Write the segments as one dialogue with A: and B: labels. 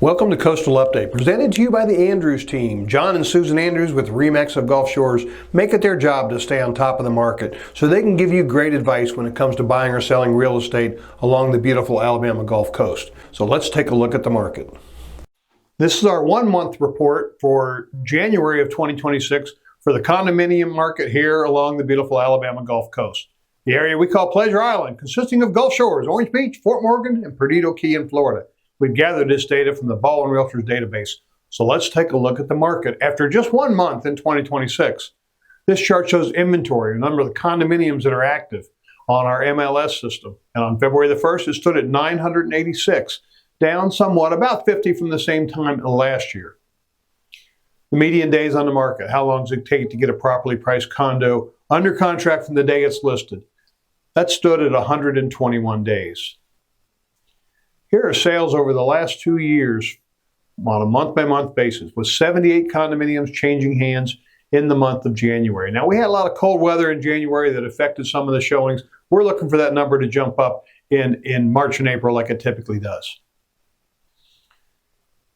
A: Welcome to Coastal Update, presented to you by the Andrews team. John and Susan Andrews with RE/MAX of Gulf Shores make it their job to stay on top of the market so they can give you great advice when it comes to buying or selling real estate along the beautiful Alabama Gulf Coast. So let's take a look at the market. This is our 1-month report for January of 2026 for the condominium market here along the beautiful Alabama Gulf Coast. The area we call Pleasure Island, consisting of Gulf Shores, Orange Beach, Fort Morgan, and Perdido Key in Florida. We've gathered this data from the Baldwin Realtors database. So let's take a look at the market after just 1 month in 2026. This chart shows inventory, the number of the condominiums that are active on our MLS system. And on February the 1st, it stood at 986, down somewhat, about 50 from the same time last year. The median days on the market, how long does it take to get a properly priced condo under contract from the day it's listed? That stood at 121 days. Here are sales over the last 2 years on a month-by-month basis, with 78 condominiums changing hands in the month of January. Now, we had a lot of cold weather in January that affected some of the showings. We're looking for that number to jump up in March and April like it typically does.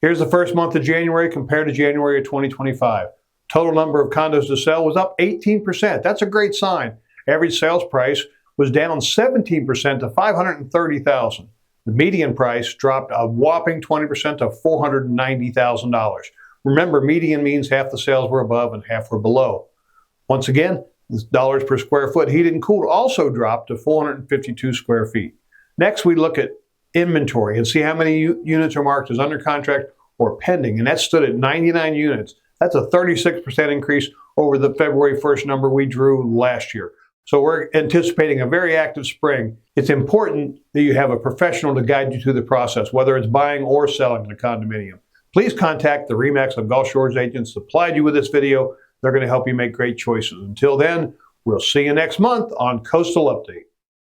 A: Here's the first month of January compared to January of 2025. Total number of condos to sell was up 18%. That's a great sign. Average sales price was down 17% to $530,000. The median price dropped a whopping 20% to $490,000. Remember, median means half the sales were above and half were below. Once again, the dollars per square foot heated and cooled also dropped to 452 square feet. Next, we look at inventory and see how many units are marked as under contract or pending, and that stood at 99 units. That's a 36% increase over the February 1st number we drew last year. So we're anticipating a very active spring. It's important that you have a professional to guide you through the process, whether it's buying or selling a condominium. Please contact the RE/MAX of Gulf Shores agents supplied you with this video. They're going to help you make great choices. Until then, we'll see you next month on Coastal Update.